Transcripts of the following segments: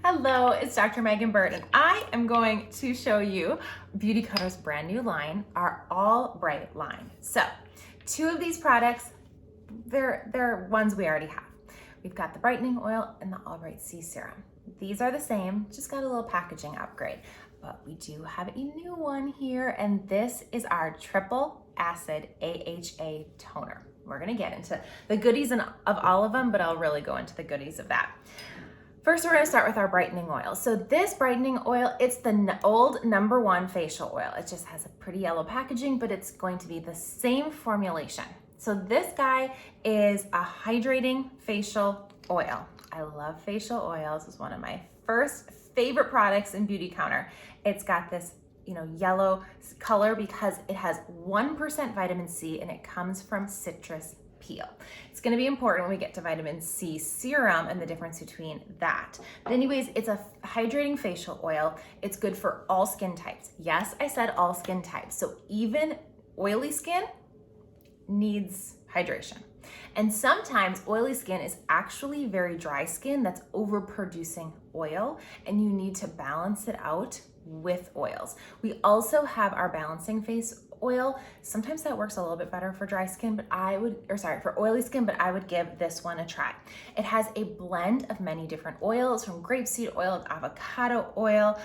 Hello, it's Dr. Megan Bird, and I am going to show you Beauty Co's brand new line, our Albright line. So, two of these products, they're ones we already have. We've got the Brightening Oil and the Albright C-Serum. These are the same, just got a little packaging upgrade. But we do have a new one here, and this is our triple acid AHA toner. We're gonna get into the goodies of all of them, but I'll really go into the goodies of that. First, we're gonna start with our brightening oil. So this brightening oil, it's the old #1 facial oil. It just has a pretty yellow packaging, but it's going to be the same formulation. So this guy is a hydrating facial oil. I love facial oils. It's one of my first favorite products in Beauty Counter. It's got this yellow color because it has 1% vitamin C and it comes from citrus peel. It's going to be important when we get to vitamin C serum and the difference between that. But anyways, it's a hydrating facial oil. It's good for all skin types. Yes, I said all skin types. So even oily skin needs hydration. And sometimes oily skin is actually very dry skin that's overproducing oil, and you need to balance it out with oils. We also have our balancing face oil. Sometimes that works a little bit better for dry skin, but for oily skin, but I would give this one a try. It has a blend of many different oils, from grapeseed oil to avocado oil.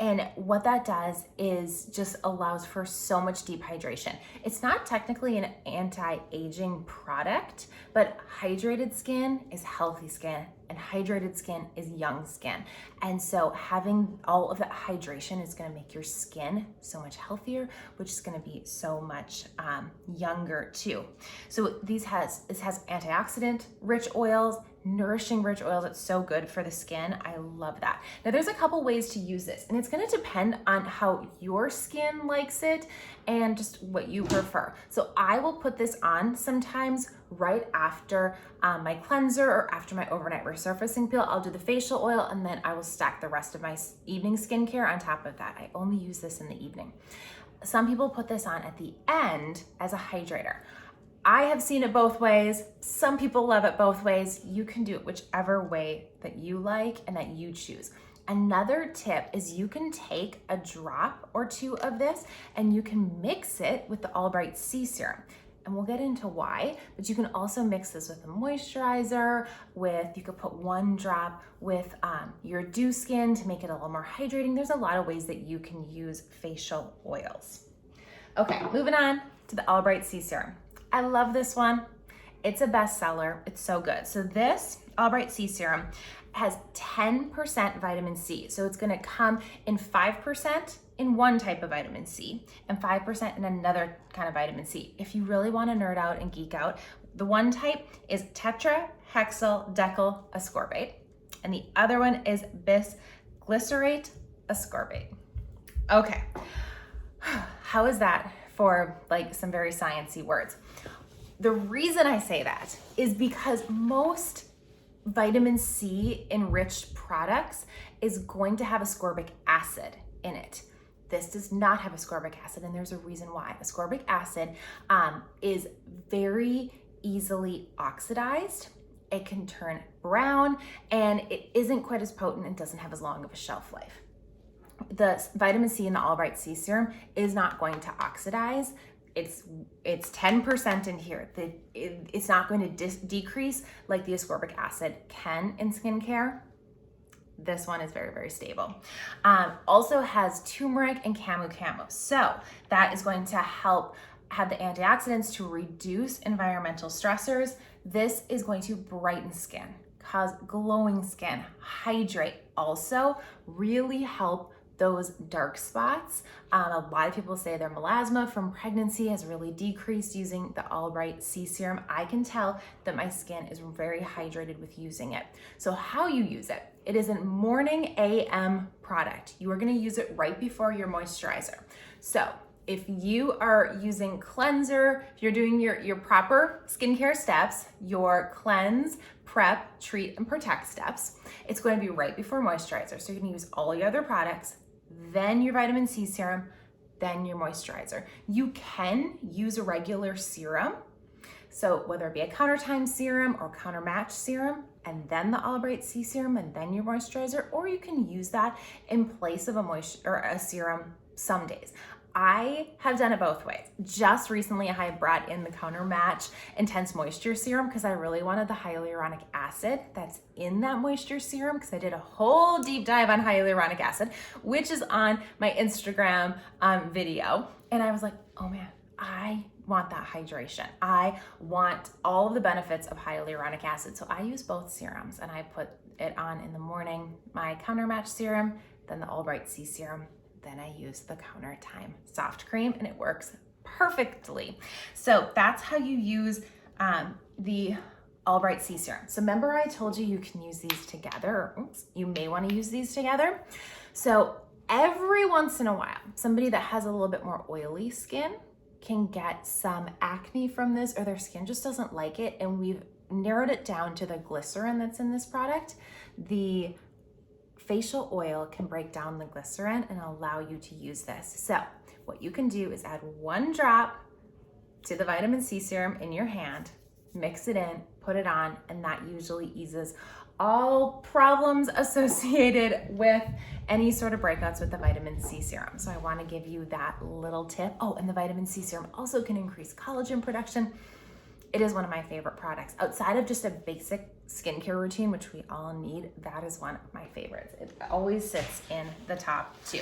And what that does is just allows for so much deep hydration. It's not technically an anti-aging product, but hydrated skin is healthy skin and hydrated skin is young skin. And so having all of that hydration is gonna make your skin so much healthier, which is gonna be so much younger too. So this has antioxidant rich oils, nourishing rich oils. It's so good for the skin. I love that. Now there's a couple ways to use this, and it's going to depend on how your skin likes it and just what you prefer. So I will put this on sometimes right after my cleanser or after my overnight resurfacing peel. I'll do the facial oil and then I will stack the rest of my evening skincare on top of that. I only use this in the evening. Some people put this on at the end as a hydrator. I have seen it both ways. Some people love it both ways. You can do it whichever way that you like and that you choose. Another tip is you can take a drop or two of this and you can mix it with the Albright C-Serum. And we'll get into why, but you can also mix this with a moisturizer, you could put one drop with your dew skin to make it a little more hydrating. There's a lot of ways that you can use facial oils. Okay, moving on to the Albright C-Serum. I love this one. It's a bestseller. It's so good. So this Albright C-Serum has 10% vitamin C. So it's gonna come in 5% in one type of vitamin C and 5% in another kind of vitamin C. If you really wanna nerd out and geek out, the one type is tetrahexyl decyl ascorbate, and the other one is bisglycerate ascorbate. Okay, how is that for like some very sciencey words? The reason I say that is because most vitamin C enriched products is going to have ascorbic acid in it. This does not have ascorbic acid, and there's a reason why. Ascorbic acid is very easily oxidized. It can turn brown, and it isn't quite as potent and doesn't have as long of a shelf life. The vitamin C in the Albright C-Serum is not going to oxidize. It's 10% in here. It's not going to decrease like the ascorbic acid can in skincare. This one is very, very stable. Also has turmeric and camu. So that is going to help have the antioxidants to reduce environmental stressors. This is going to brighten skin, cause glowing skin, hydrate, also really help those dark spots. A lot of people say their melasma from pregnancy has really decreased using the Albright C-Serum. I can tell that my skin is very hydrated with using it. So how you use it? It is a morning AM product. You are gonna use it right before your moisturizer. So if you are using cleanser, if you're doing your proper skincare steps, your cleanse, prep, treat, and protect steps, it's going to be right before moisturizer. So you're gonna use all your other products, then your vitamin C serum, then your moisturizer. You can use a regular serum. So whether it be a counter time serum or counter match serum, and then the Albright C-Serum and then your moisturizer, or you can use that in place of a serum some days. I have done it both ways. Just recently, I brought in the Counter Match Intense Moisture Serum because I really wanted the hyaluronic acid that's in that moisture serum, because I did a whole deep dive on hyaluronic acid, which is on my Instagram video. And I was like, oh man, I want that hydration. I want all of the benefits of hyaluronic acid. So I use both serums, and I put it on in the morning, my Counter Match serum, then the Albright C-Serum. Then I use the Counter Time Soft Cream, and it works perfectly. So that's how you use the Albright C-Serum. So remember I told you can use these together, or you may want to use these together. So every once in a while, somebody that has a little bit more oily skin can get some acne from this, or their skin just doesn't like it. And we've narrowed it down to the glycerin that's in this product. The facial oil can break down the glycerin and allow you to use this. So what you can do is add 1 drop to the vitamin C serum in your hand, mix it in, put it on, and that usually eases all problems associated with any sort of breakouts with the vitamin C serum. So I want to give you that little tip. Oh, and the vitamin C serum also can increase collagen production. It is one of my favorite products. Outside of just a basic skincare routine, which we all need, that is one of my favorites. It always sits in the top 2.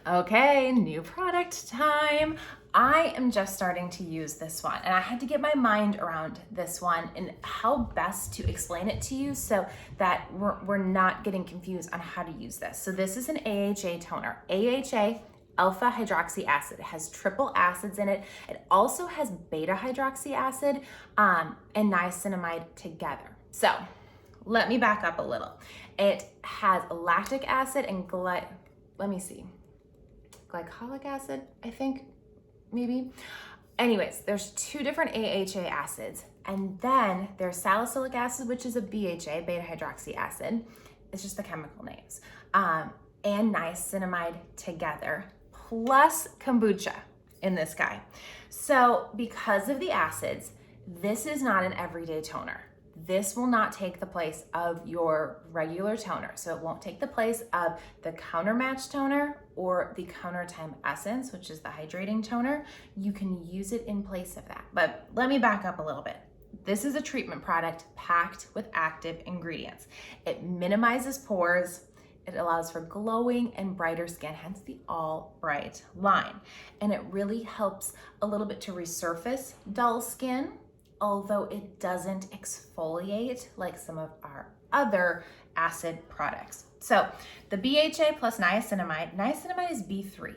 Okay, new product time. I am just starting to use this one, and I had to get my mind around this one and how best to explain it to you so that we're not getting confused on how to use this. So this is an AHA toner. AHA, alpha hydroxy acid. It has triple acids in it. It also has beta hydroxy acid and niacinamide together. So let me back up a little. It has lactic acid and glycolic acid, I think, maybe. Anyways, there's 2 different AHA acids, and then there's salicylic acid, which is a BHA, beta hydroxy acid. It's just the chemical names, and niacinamide together, plus kombucha in this guy. So because of the acids, this is not an everyday toner. This will not take the place of your regular toner. So it won't take the place of the Counter Match toner or the Counter Time Essence, which is the hydrating toner. You can use it in place of that. But let me back up a little bit. This is a treatment product packed with active ingredients. It minimizes pores. It allows for glowing and brighter skin, hence the Albright line. And it really helps a little bit to resurface dull skin, although it doesn't exfoliate like some of our other acid products. So the BHA plus niacinamide is B3.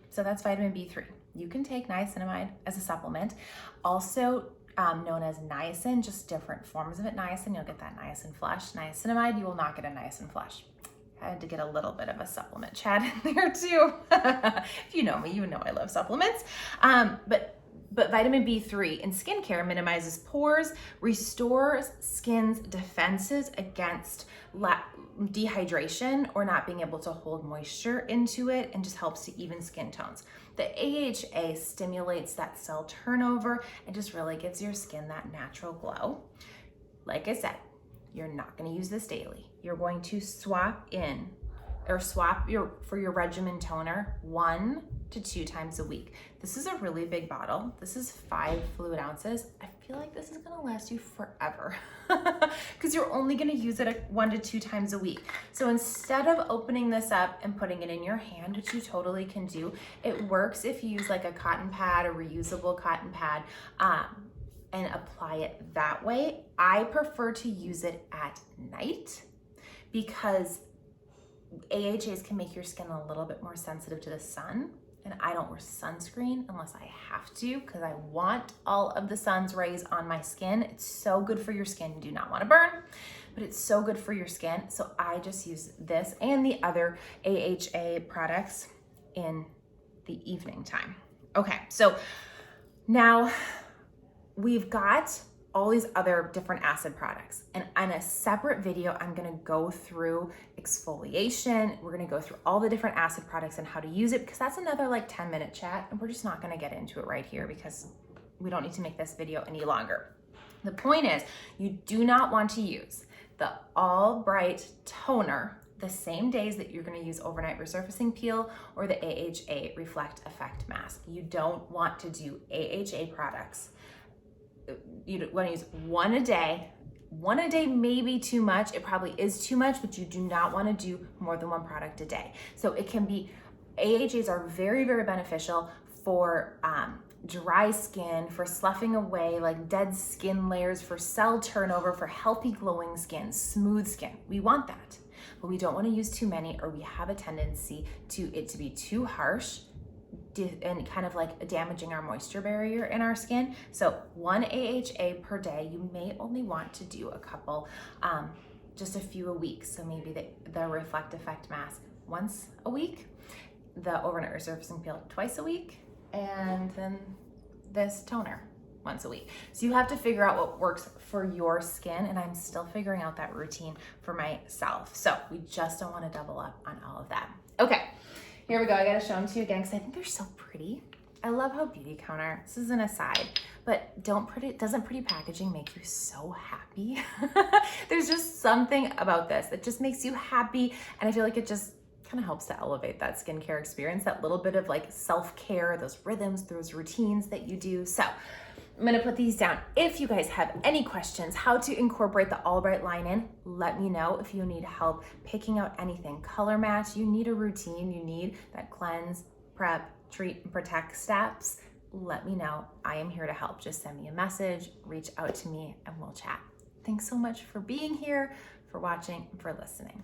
So that's vitamin B3. You can take niacinamide as a supplement, also known as niacin, just different forms of it. Niacin, you'll get that niacin flush. Niacinamide, you will not get a niacin flush. I had to get a little bit of a supplement chat in there too. If you know me, you know I love supplements. But vitamin B3 in skincare minimizes pores, restores skin's defenses against dehydration or not being able to hold moisture into it, and just helps to even skin tones. The AHA stimulates that cell turnover and just really gives your skin that natural glow. Like I said, you're not going to use this daily. You're going to swap for your regimen toner 1 to 2 times a week. This is a really big bottle. This is 5 fluid ounces. I feel like this is gonna last you forever because you're only gonna use it 1 to 2 times a week. So instead of opening this up and putting it in your hand, which you totally can do, it works if you use like a cotton pad, a reusable cotton pad, and apply it that way. I prefer to use it at night because AHAs can make your skin a little bit more sensitive to the sun, and I don't wear sunscreen unless I have to because I want all of the sun's rays on my skin. It's so good for your skin. You do not want to burn, but it's so good for your skin. So I just use this and the other AHA products in the evening time. Okay, so now we've got all these other different acid products. And on a separate video, I'm gonna go through exfoliation. We're gonna go through all the different acid products and how to use it, because that's another like 10-minute chat, and we're just not gonna get into it right here because we don't need to make this video any longer. The point is, you do not want to use the Albright toner the same days that you're going to use overnight resurfacing peel or the AHA Reflect Effect mask. You don't want to do AHA products. You want to use one a day. One a day may be too much. It probably is too much, but you do not want to do more than one product a day. So it can be, AHAs are very, very beneficial for dry skin, for sloughing away like dead skin layers, for cell turnover, for healthy glowing skin, smooth skin. We want that, but we don't want to use too many, or we have a tendency to it to be too harsh and kind of like damaging our moisture barrier in our skin. So one AHA per day. You may only want to do a couple, just a few a week. So maybe the Reflect Effect mask once a week, the overnight resurfacing peel twice a week, and then this toner once a week. So you have to figure out what works for your skin, and I'm still figuring out that routine for myself. So we just don't want to double up on all of that. Okay, here we go. I gotta show them to you again because I think they're so pretty. I love how Beautycounter, this is an aside, but doesn't pretty packaging make you so happy? There's just something about this that just makes you happy, and I feel like it just kind of helps to elevate that skincare experience, that little bit of like self-care, those rhythms, those routines that you do. So I'm gonna put these down. If you guys have any questions how to incorporate the Albright line in, let me know. If you need help picking out anything color match, you need a routine, you need that cleanse, prep, treat, and protect steps, let me know. I am here to help. Just send me a message, reach out to me, and we'll chat. Thanks so much for being here, for watching, and for listening.